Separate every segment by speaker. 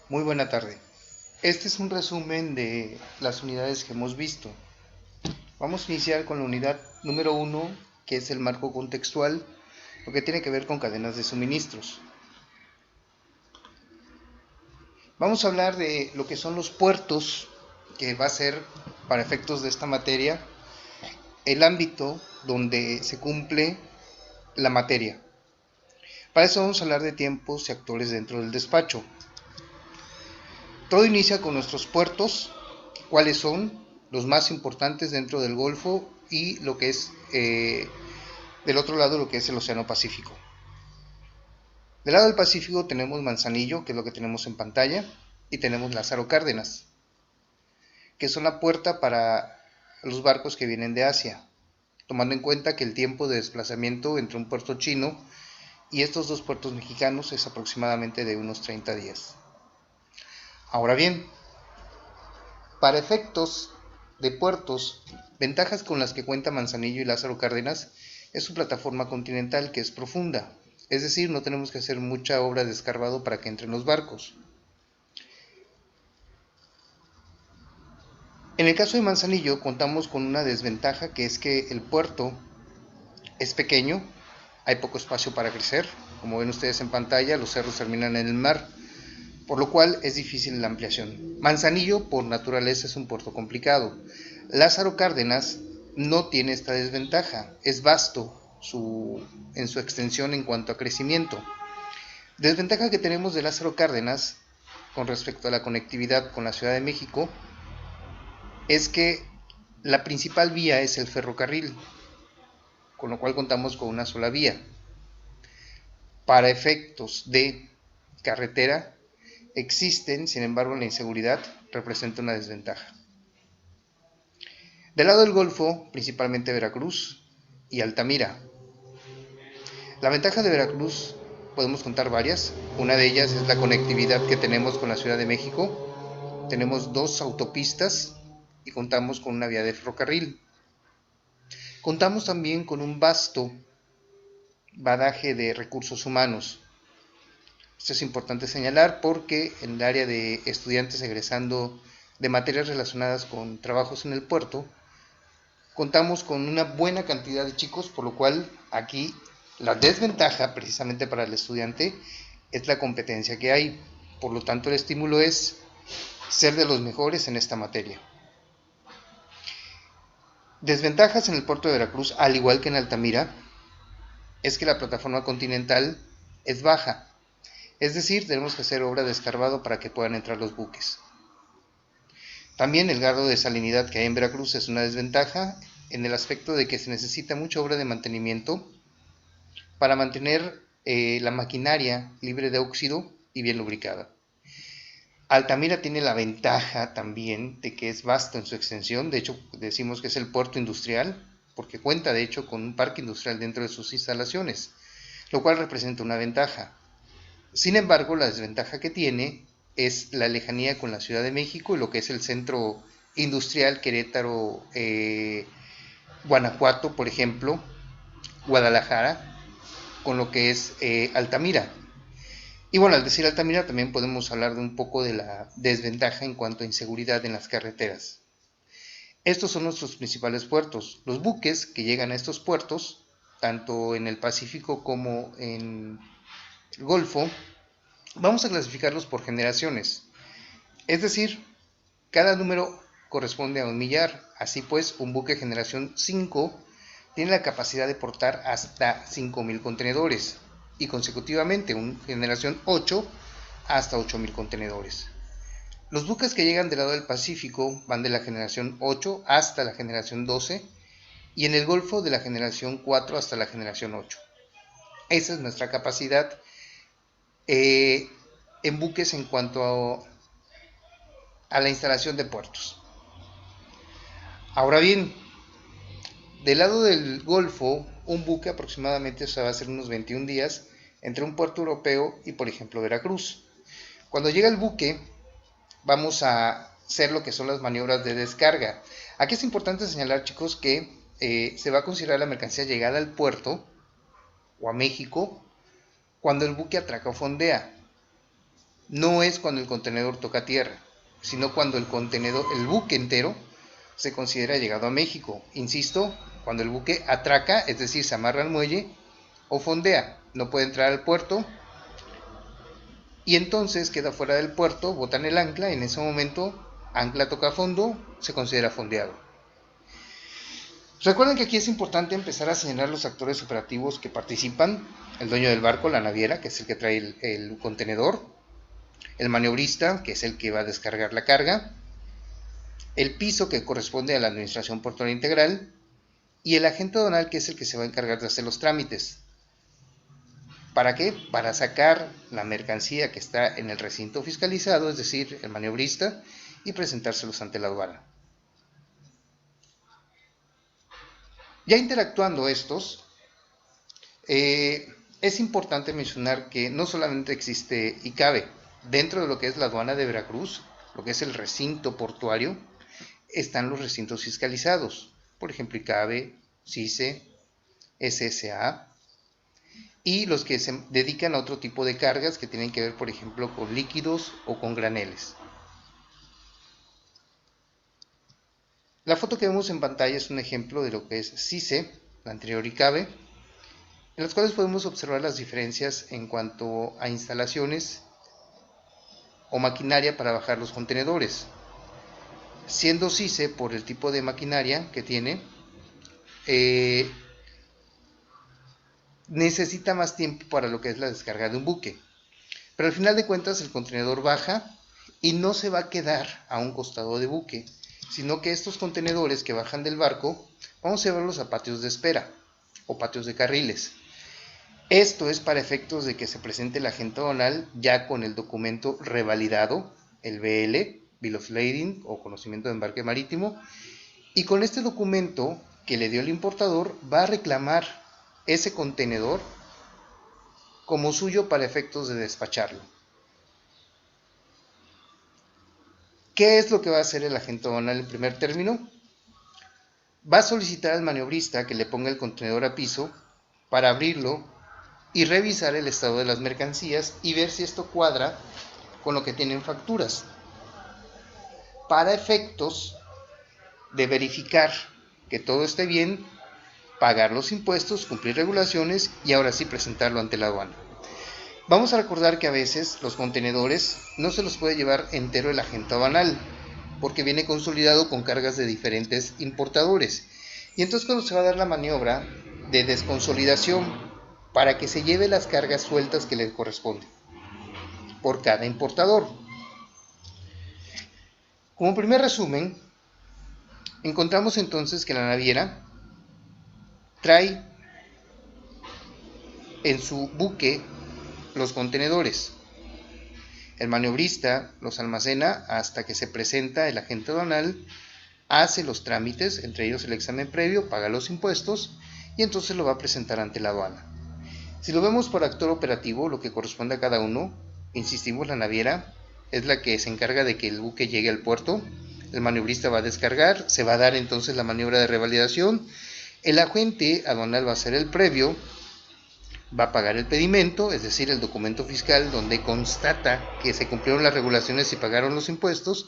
Speaker 1: Muy buena tarde. Este es un resumen de las unidades que hemos visto. Vamos a iniciar con la unidad número 1, que es el marco contextual, lo que tiene que ver con cadenas de suministros. Vamos a hablar de lo que son los puertos, que va a ser, para efectos de esta materia, el ámbito donde se cumple la materia. Para eso vamos a hablar de tiempos y actores dentro del despacho. Todo inicia con nuestros puertos, cuáles son los más importantes dentro del Golfo y lo que es del otro lado lo que es el Océano Pacífico. Del lado del Pacífico tenemos Manzanillo, que es lo que tenemos en pantalla, y tenemos Lázaro Cárdenas, que son la puerta para los barcos que vienen de Asia, tomando en cuenta que el tiempo de desplazamiento entre un puerto chino y estos dos puertos mexicanos es aproximadamente de unos 30 días. Ahora bien, para efectos de puertos, ventajas con las que cuenta Manzanillo y Lázaro Cárdenas es su plataforma continental, que es profunda, es decir, no tenemos que hacer mucha obra de escarbado para que entren los barcos. En el caso de Manzanillo contamos con una desventaja, que es que el puerto es pequeño, hay poco espacio para crecer, como ven ustedes en pantalla, los cerros terminan en el mar, por lo cual es difícil la ampliación. Manzanillo, por naturaleza, es un puerto complicado. Lázaro Cárdenas no tiene esta desventaja, es vasto en su extensión en cuanto a crecimiento. Desventaja que tenemos de Lázaro Cárdenas con respecto a la conectividad con la Ciudad de México es que la principal vía es el ferrocarril, con lo cual contamos con una sola vía. Para efectos de carretera existen, sin embargo, la inseguridad representa una desventaja. Del lado del Golfo, principalmente Veracruz y Altamira. La ventaja de Veracruz podemos contar varias. Una de ellas es la conectividad que tenemos con la Ciudad de México. Tenemos dos autopistas y contamos con una vía de ferrocarril. Contamos también con un vasto badaje de recursos humanos. Esto es importante señalar porque en el área de estudiantes egresando de materias relacionadas con trabajos en el puerto, contamos con una buena cantidad de chicos, por lo cual aquí la desventaja precisamente para el estudiante es la competencia que hay. Por lo tanto, el estímulo es ser de los mejores en esta materia. Desventajas en el puerto de Veracruz, al igual que en Altamira, es que la plataforma continental es baja. Es decir, tenemos que hacer obra de escarbado para que puedan entrar los buques. También el grado de salinidad que hay en Veracruz es una desventaja en el aspecto de que se necesita mucha obra de mantenimiento para mantener la maquinaria libre de óxido y bien lubricada. Altamira tiene la ventaja también de que es vasto en su extensión, de hecho decimos que es el puerto industrial, porque cuenta de hecho con un parque industrial dentro de sus instalaciones, lo cual representa una ventaja. Sin embargo, la desventaja que tiene es la lejanía con la Ciudad de México y lo que es el centro industrial Querétaro, Guanajuato, por ejemplo, Guadalajara, con lo que es Altamira. Y bueno, al decir Altamira también podemos hablar de un poco de la desventaja en cuanto a inseguridad en las carreteras. Estos son nuestros principales puertos. Los buques que llegan a estos puertos, tanto en el Pacífico como en el Golfo, vamos a clasificarlos por generaciones. Es decir, cada número corresponde a un millar. Así pues, un buque generación 5 tiene la capacidad de portar hasta 5.000 contenedores y consecutivamente un generación 8 hasta 8.000 contenedores. Los buques que llegan del lado del Pacífico van de la generación 8 hasta la generación 12 y en el Golfo de la generación 4 hasta la generación 8. Esa es nuestra capacidad en buques en cuanto a la instalación de puertos. Ahora bien, del lado del Golfo, un buque aproximadamente se va a hacer unos 21 días entre un puerto europeo y, por ejemplo, Veracruz. Cuando llega el buque, vamos a hacer lo que son las maniobras de descarga. Aquí es importante señalar, chicos, que se va a considerar la mercancía llegada al puerto o a México cuando el buque atraca o fondea. no es cuando el contenedor toca tierra, sino cuando el buque entero, se considera llegado a México. Insisto, cuando el buque atraca, es decir, se amarra al muelle o fondea, no puede entrar al puerto y entonces queda fuera del puerto, botan el ancla, en ese momento ancla toca fondo, se considera fondeado. Recuerden que aquí es importante empezar a señalar los actores operativos que participan: el dueño del barco, la naviera, que es el que trae el contenedor, el maniobrista, que es el que va a descargar la carga, el piso, que corresponde a la administración portuaria integral, y el agente aduanal, que es el que se va a encargar de hacer los trámites. ¿Para qué? Para sacar la mercancía que está en el recinto fiscalizado, es decir, el maniobrista, y presentárselos ante la aduana. Ya interactuando estos, es importante mencionar que no solamente existe ICABE. Dentro de lo que es la aduana de Veracruz, lo que es el recinto portuario, están los recintos fiscalizados, por ejemplo ICABE, CICE, SSA, y los que se dedican a otro tipo de cargas que tienen que ver, por ejemplo, con líquidos o con graneles. La foto que vemos en pantalla es un ejemplo de lo que es CICE, la anterior ICABE, en las cuales podemos observar las diferencias en cuanto a instalaciones o maquinaria para bajar los contenedores. Siendo CICE, por el tipo de maquinaria que tiene, necesita más tiempo para lo que es la descarga de un buque. Pero al final de cuentas el contenedor baja y no se va a quedar a un costado de buque, sino que estos contenedores que bajan del barco vamos a llevarlos a patios de espera o patios de carriles. Esto es para efectos de que se presente el agente aduanal ya con el documento revalidado, el BL, Bill of Lading o conocimiento de embarque marítimo, y con este documento que le dio el importador va a reclamar ese contenedor como suyo para efectos de despacharlo. ¿Qué es lo que va a hacer el agente aduanal en primer término? Va a solicitar al maniobrista que le ponga el contenedor a piso para abrirlo y revisar el estado de las mercancías y ver si esto cuadra con lo que tienen facturas, para efectos de verificar que todo esté bien, pagar los impuestos, cumplir regulaciones y ahora sí presentarlo ante la aduana. Vamos a recordar que a veces los contenedores no se los puede llevar entero el agente aduanal, porque viene consolidado con cargas de diferentes importadores. Y entonces cuando se va a dar la maniobra de desconsolidación para que se lleve las cargas sueltas que le corresponden por cada importador. Como primer resumen, encontramos entonces que la naviera trae en su buque los contenedores. El maniobrista los almacena hasta que se presenta el agente aduanal, hace los trámites, entre ellos el examen previo, paga los impuestos y entonces lo va a presentar ante la aduana. Si lo vemos por actor operativo, lo que corresponde a cada uno, insistimos, la naviera es la que se encarga de que el buque llegue al puerto, el maniobrista va a descargar, se va a dar entonces la maniobra de revalidación, el agente aduanal va a hacer el previo, va a pagar el pedimento, es decir, el documento fiscal donde constata que se cumplieron las regulaciones y pagaron los impuestos,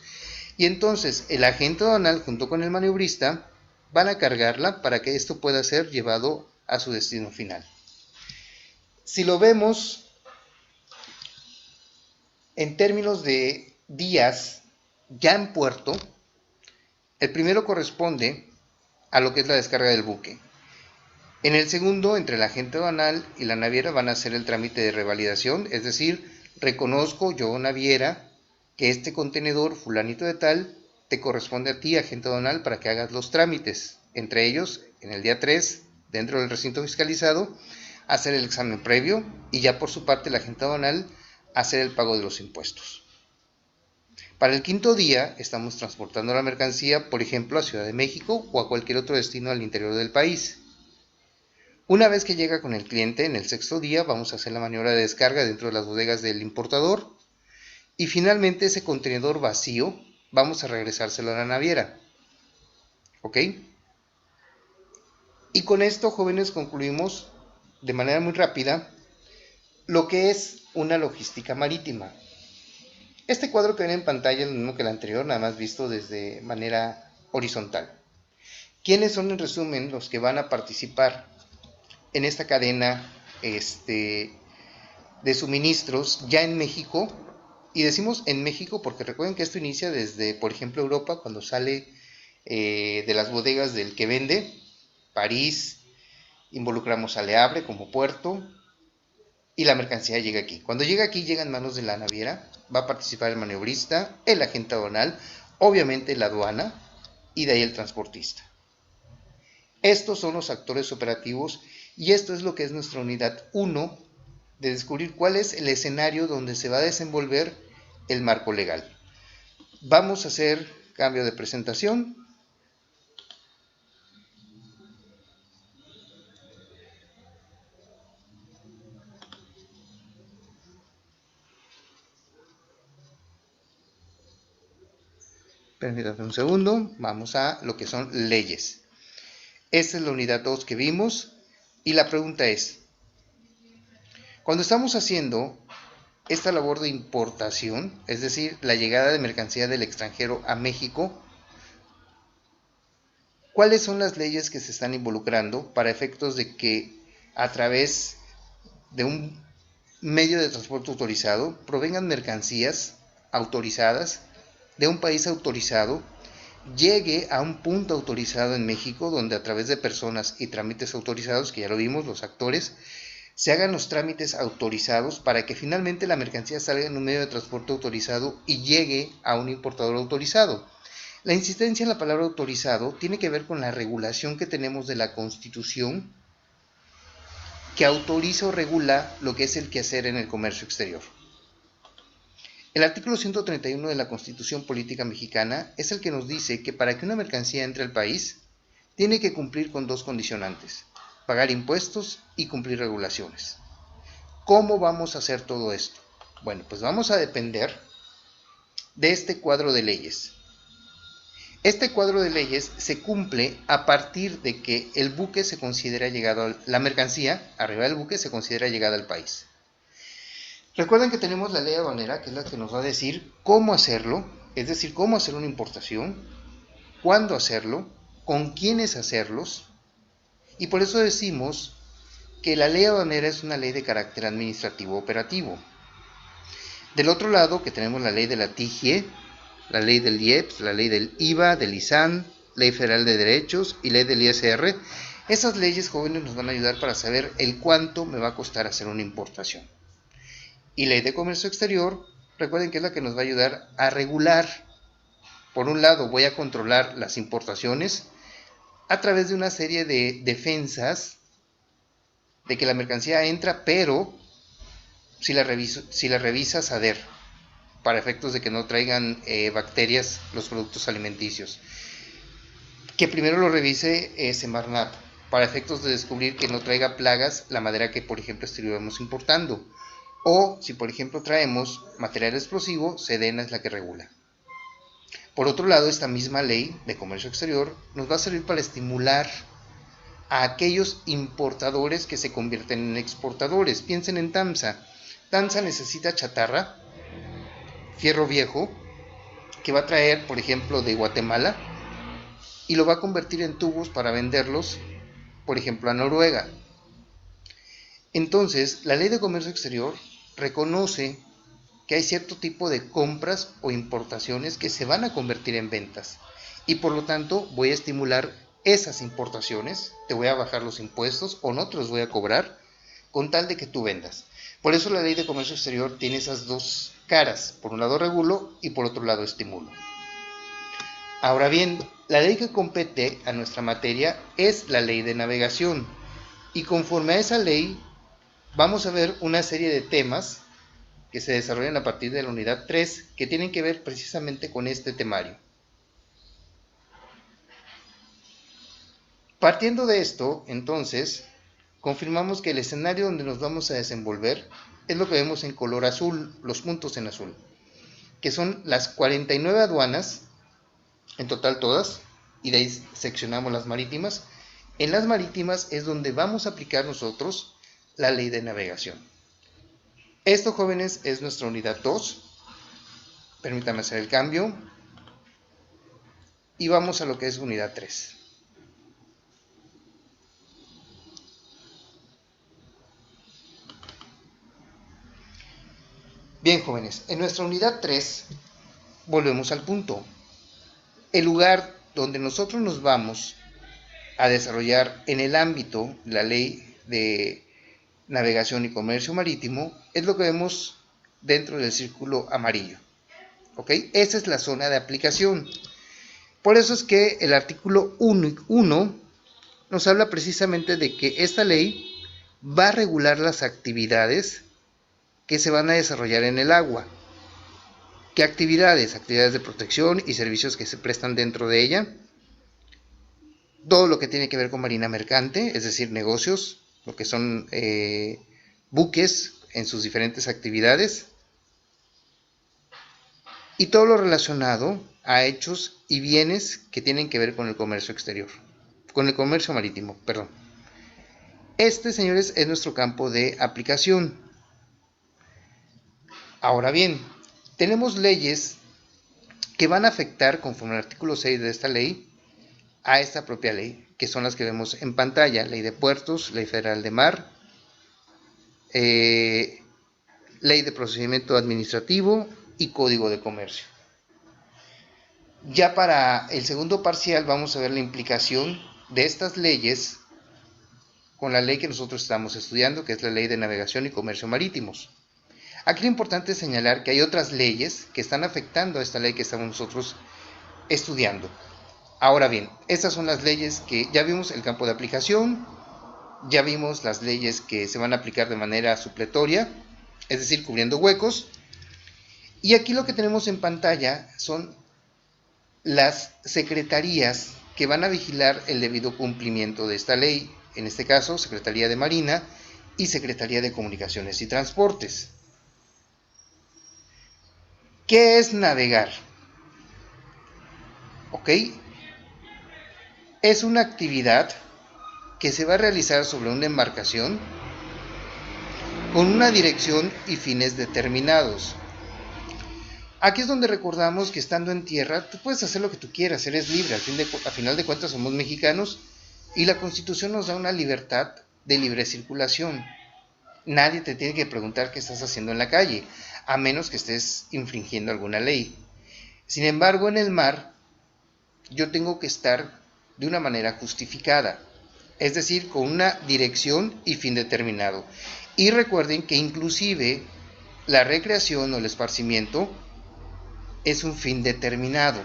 Speaker 1: y entonces el agente aduanal junto con el maniobrista van a cargarla para que esto pueda ser llevado a su destino final. Si lo vemos en términos de días ya en puerto, el primero corresponde a lo que es la descarga del buque. En el segundo, entre el agente aduanal y la naviera van a hacer el trámite de revalidación, es decir, reconozco yo, naviera, que este contenedor fulanito de tal te corresponde a ti, agente aduanal, para que hagas los trámites. Entre ellos, en el día 3, dentro del recinto fiscalizado, hacer el examen previo y ya por su parte el agente aduanal hacer el pago de los impuestos. Para el quinto día estamos transportando la mercancía, por ejemplo, a Ciudad de México o a cualquier otro destino al interior del país. Una vez que llega con el cliente, en el sexto día vamos a hacer la maniobra de descarga dentro de las bodegas del importador y finalmente ese contenedor vacío vamos a regresárselo a la naviera. ¿Ok? Y con esto, jóvenes, concluimos de manera muy rápida lo que es una logística marítima. Este cuadro que ven en pantalla es lo mismo que el anterior, nada más visto desde manera horizontal. ¿Quiénes son en resumen los que van a participar en esta cadena de suministros ya en México? Y decimos en México porque recuerden que esto inicia desde, por ejemplo, Europa, cuando sale de las bodegas del que vende, París, involucramos a Le Havre como puerto y la mercancía llega aquí. Cuando llega aquí, llega en manos de la naviera, va a participar el maniobrista, el agente aduanal, obviamente la aduana y de ahí el transportista. Estos son los actores operativos y esto es lo que es nuestra unidad 1 de descubrir cuál es el escenario donde se va a desenvolver el marco legal. Vamos a hacer cambio de presentación. Permítanme un segundo, vamos a lo que son leyes. Esta es la unidad 2 que vimos y la pregunta es, cuando estamos haciendo esta labor de importación, es decir, la llegada de mercancía del extranjero a México, ¿cuáles son las leyes que se están involucrando para efectos de que a través de un medio de transporte autorizado provengan mercancías autorizadas de un país autorizado, llegue a un punto autorizado en México donde a través de personas y trámites autorizados, que ya lo vimos, los actores, se hagan los trámites autorizados para que finalmente la mercancía salga en un medio de transporte autorizado y llegue a un importador autorizado? La insistencia en la palabra autorizado tiene que ver con la regulación que tenemos de la Constitución que autoriza o regula lo que es el quehacer en el comercio exterior. El artículo 131 de la Constitución Política Mexicana es el que nos dice que para que una mercancía entre al país, tiene que cumplir con dos condicionantes: pagar impuestos y cumplir regulaciones. ¿Cómo vamos a hacer todo esto? Bueno, pues vamos a depender de este cuadro de leyes. Este cuadro de leyes se cumple a partir de que el buque se considera llegado, la mercancía arriba del buque se considera llegada al país. Recuerden que tenemos la ley aduanera, que es la que nos va a decir cómo hacerlo, es decir, cómo hacer una importación, cuándo hacerlo, con quiénes hacerlos, y por eso decimos que la ley aduanera es una ley de carácter administrativo operativo. Del otro lado, que tenemos la ley de la TIGIE, la ley del IEPS, la ley del IVA, del ISAN, ley federal de derechos y ley del ISR. Esas leyes, jóvenes, nos van a ayudar para saber el cuánto me va a costar hacer una importación. Y ley de comercio exterior, recuerden que es la que nos va a ayudar a regular. Por un lado, voy a controlar las importaciones a través de una serie de defensas de que la mercancía entra, pero si la revisa SADER, para efectos de que no traigan bacterias los productos alimenticios. Que primero lo revise Semarnat, para efectos de descubrir que no traiga plagas la madera que, por ejemplo, estaríamos importando. O si, por ejemplo, traemos material explosivo, SEDENA es la que regula. Por otro lado, esta misma ley de comercio exterior nos va a servir para estimular a aquellos importadores que se convierten en exportadores. Piensen en TAMSA. TAMSA necesita chatarra, fierro viejo, que va a traer, por ejemplo, de Guatemala, y lo va a convertir en tubos para venderlos, por ejemplo, a Noruega. Entonces, la ley de comercio exterior reconoce que hay cierto tipo de compras o importaciones que se van a convertir en ventas y por lo tanto voy a estimular esas importaciones, te voy a bajar los impuestos o no te los voy a cobrar con tal de que tú vendas. Por eso la ley de comercio exterior tiene esas dos caras: por un lado regulo y por otro lado estimulo. Ahora bien, la ley que compete a nuestra materia es la ley de navegación y conforme a esa ley vamos a ver una serie de temas que se desarrollan a partir de la unidad 3 que tienen que ver precisamente con este temario. Partiendo de esto, entonces, confirmamos que el escenario donde nos vamos a desenvolver es lo que vemos en color azul, los puntos en azul, que son las 49 aduanas, en total todas, y de ahí seccionamos las marítimas. En las marítimas es donde vamos a aplicar nosotros la ley de navegación. Esto, jóvenes, es nuestra unidad 2. Permítame hacer el cambio. Y vamos a lo que es unidad 3. Bien, jóvenes, en nuestra unidad 3 volvemos al punto. El lugar donde nosotros nos vamos a desarrollar en el ámbito de la ley de navegación y comercio marítimo es lo que vemos dentro del círculo amarillo. ¿Ok? Esa es la zona de aplicación. Por eso es que el artículo 1 nos habla precisamente de que esta ley va a regular las actividades que se van a desarrollar en el agua. ¿Qué actividades? Actividades de protección y servicios que se prestan dentro de ella. Todo lo que tiene que ver con marina mercante, es decir, negocios, lo que son buques en sus diferentes actividades. Y todo lo relacionado a hechos y bienes que tienen que ver con el comercio exterior. Con el comercio marítimo, perdón. Este, señores, es nuestro campo de aplicación. Ahora bien, tenemos leyes que van a afectar, conforme al artículo 6 de esta ley, a esta propia ley, que son las que vemos en pantalla: Ley de Puertos, Ley Federal de Mar, Ley de Procedimiento Administrativo y Código de Comercio. Ya para el segundo parcial vamos a ver la implicación de estas leyes con la ley que nosotros estamos estudiando, que es la Ley de Navegación y Comercio Marítimos. Aquí lo importante es señalar que hay otras leyes que están afectando a esta ley que estamos nosotros estudiando. Ahora bien, estas son las leyes que ya vimos el campo de aplicación, ya vimos las leyes que se van a aplicar de manera supletoria, es decir, cubriendo huecos. Y aquí lo que tenemos en pantalla son las secretarías que van a vigilar el debido cumplimiento de esta ley, en este caso, Secretaría de Marina y Secretaría de Comunicaciones y Transportes. ¿Qué es navegar? ¿Ok? Es una actividad que se va a realizar sobre una embarcación con una dirección y fines determinados. Aquí es donde recordamos que estando en tierra, tú puedes hacer lo que tú quieras, eres libre, a final de cuentas somos mexicanos y la Constitución nos da una libertad de libre circulación. Nadie te tiene que preguntar qué estás haciendo en la calle, a menos que estés infringiendo alguna ley. Sin embargo, en el mar, yo tengo que estar de una manera justificada, es decir, con una dirección y fin determinado. Y recuerden que inclusive la recreación o el esparcimiento es un fin determinado,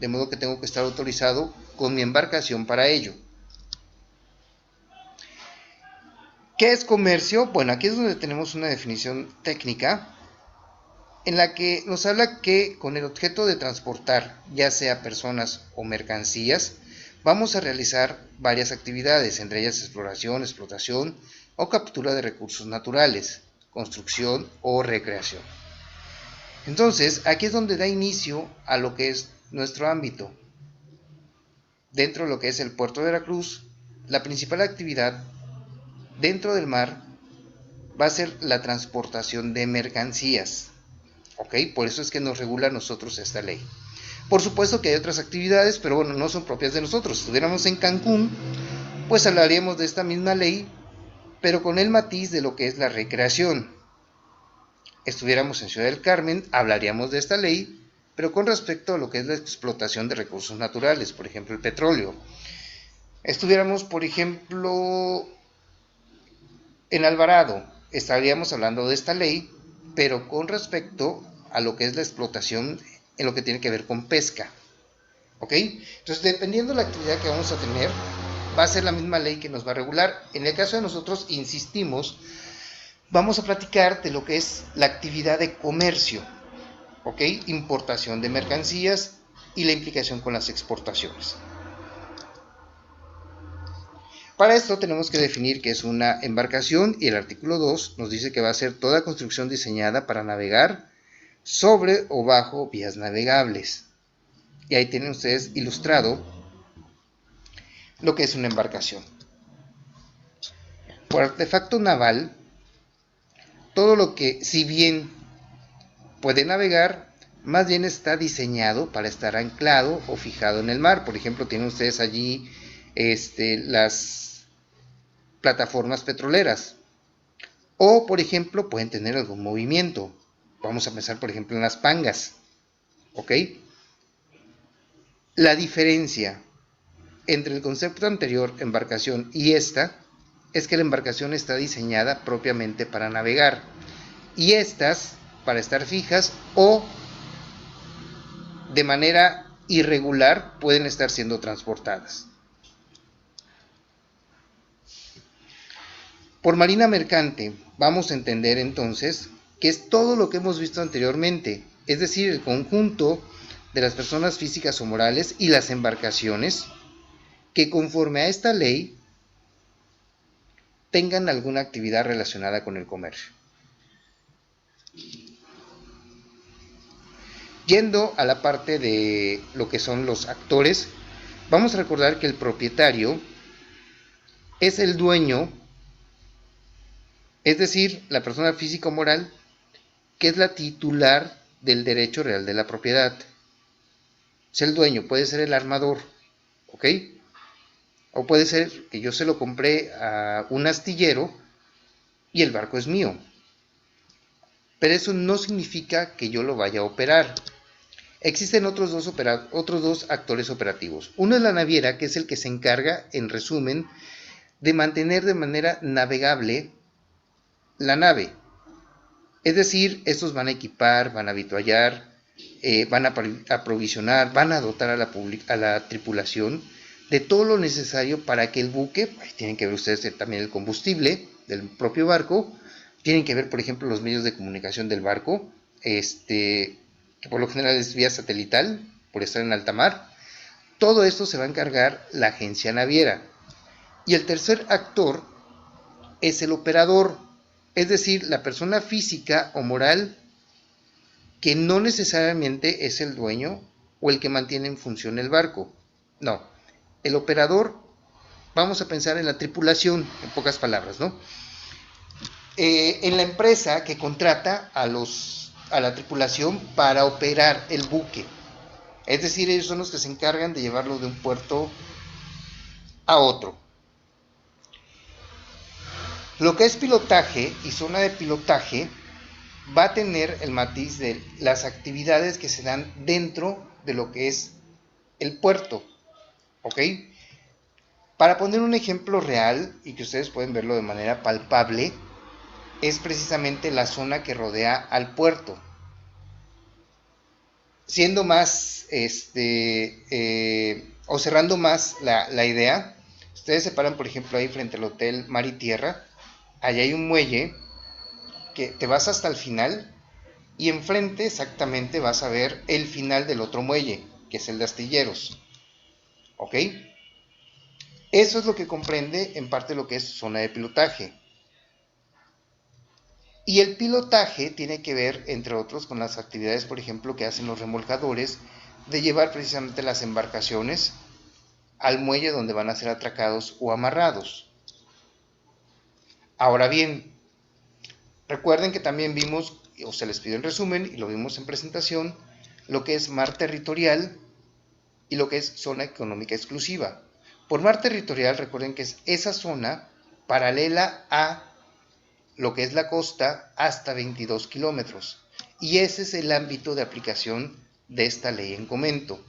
Speaker 1: de modo que tengo que estar autorizado con mi embarcación para ello. ¿Qué es comercio? Bueno, aquí es donde tenemos una definición técnica en la que nos habla que con el objeto de transportar, ya sea personas o mercancías, vamos a realizar varias actividades, entre ellas exploración, explotación o captura de recursos naturales, construcción o recreación. Entonces, aquí es donde da inicio a lo que es nuestro ámbito. Dentro de lo que es el puerto de Veracruz, la principal actividad dentro del mar va a ser la transportación de mercancías. ¿Ok? Por eso es que nos regula a nosotros esta ley. Por supuesto que hay otras actividades, pero bueno, no son propias de nosotros. Si estuviéramos en Cancún, pues hablaríamos de esta misma ley, pero con el matiz de lo que es la recreación. Estuviéramos en Ciudad del Carmen, hablaríamos de esta ley, pero con respecto a lo que es la explotación de recursos naturales, por ejemplo el petróleo. Estuviéramos, por ejemplo, en Alvarado, estaríamos hablando de esta ley, pero con respecto a lo que es la explotación en lo que tiene que ver con pesca. ¿Ok? Entonces, dependiendo de la actividad que vamos a tener, va a ser la misma ley que nos va a regular. En el caso de nosotros, insistimos, vamos a platicar de lo que es la actividad de comercio, ¿ok? Importación de mercancías y la implicación con las exportaciones. Para esto tenemos que definir qué es una embarcación y el artículo 2 nos dice que va a ser toda construcción diseñada para navegar sobre o bajo vías navegables. Y ahí tienen ustedes ilustrado lo que es una embarcación. Por artefacto naval, todo lo que, si bien puede navegar, más bien está diseñado para estar anclado o fijado en el mar. Por ejemplo, tienen ustedes allí las plataformas petroleras. O, por ejemplo, pueden tener algún movimiento. Vamos a pensar, por ejemplo, en las pangas. ¿Ok? La diferencia entre el concepto anterior, embarcación, y esta, es que la embarcación está diseñada propiamente para navegar. Y estas, para estar fijas o de manera irregular, pueden estar siendo transportadas. Por marina mercante, vamos a entender entonces que es todo lo que hemos visto anteriormente, es decir, el conjunto de las personas físicas o morales y las embarcaciones que conforme a esta ley tengan alguna actividad relacionada con el comercio. Yendo a la parte de lo que son los actores, vamos a recordar que el propietario es el dueño, es decir, la persona física o moral que es la titular del derecho real de la propiedad. Es el dueño, puede ser el armador, ¿ok? O puede ser que yo se lo compré a un astillero y el barco es mío. Pero eso no significa que yo lo vaya a operar. Existen otros dos actores operativos. Uno es la naviera, que es el que se encarga, en resumen, de mantener de manera navegable la nave. Es decir, estos van a equipar, van a avituallar, van a aprovisionar, van a dotar a la tripulación de todo lo necesario para que el buque, tienen que ver ustedes también el combustible del propio barco, tienen que ver, por ejemplo, los medios de comunicación del barco, que por lo general es vía satelital, por estar en alta mar. Todo esto se va a encargar la agencia naviera. Y el tercer actor es el operador, es decir, la persona física o moral que no necesariamente es el dueño o el que mantiene en función el barco. No, el operador, vamos a pensar en la tripulación, en pocas palabras, ¿no? En la empresa que contrata a la tripulación para operar el buque. Es decir, ellos son los que se encargan de llevarlo de un puerto a otro. Lo que es pilotaje y zona de pilotaje va a tener el matiz de las actividades que se dan dentro de lo que es el puerto, ¿ok? Para poner un ejemplo real y que ustedes pueden verlo de manera palpable, es precisamente la zona que rodea al puerto. Siendo más, o cerrando más la idea, ustedes se paran, por ejemplo, ahí frente al Hotel Mar y Tierra, allá hay un muelle que te vas hasta el final y enfrente exactamente vas a ver el final del otro muelle, que es el de Astilleros. ¿Ok? Eso es lo que comprende en parte lo que es zona de pilotaje. Y el pilotaje tiene que ver, entre otros, con las actividades, por ejemplo, que hacen los remolcadores, de llevar precisamente las embarcaciones al muelle donde van a ser atracados o amarrados. Ahora bien, recuerden que también vimos, o se les pidió en resumen, y lo vimos en presentación, lo que es mar territorial y lo que es zona económica exclusiva. Por mar territorial, recuerden que es esa zona paralela a lo que es la costa hasta 22 kilómetros. Y ese es el ámbito de aplicación de esta ley en comento.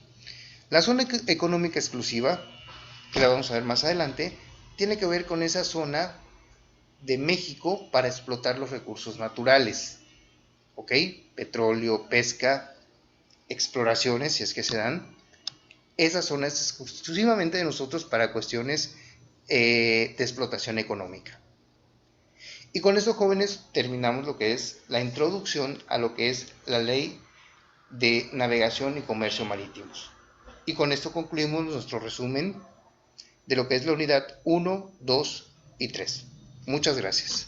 Speaker 1: La zona económica exclusiva, que la vamos a ver más adelante, tiene que ver con esa zona de México para explotar los recursos naturales. ¿Ok? Petróleo, pesca, exploraciones, si es que se dan. Esa zona es exclusivamente de nosotros para cuestiones de explotación económica. Y con esto, jóvenes, terminamos lo que es la introducción a lo que es la ley de navegación y comercio marítimos. Y con esto concluimos nuestro resumen de lo que es la unidad 1, 2 y 3. Muchas gracias.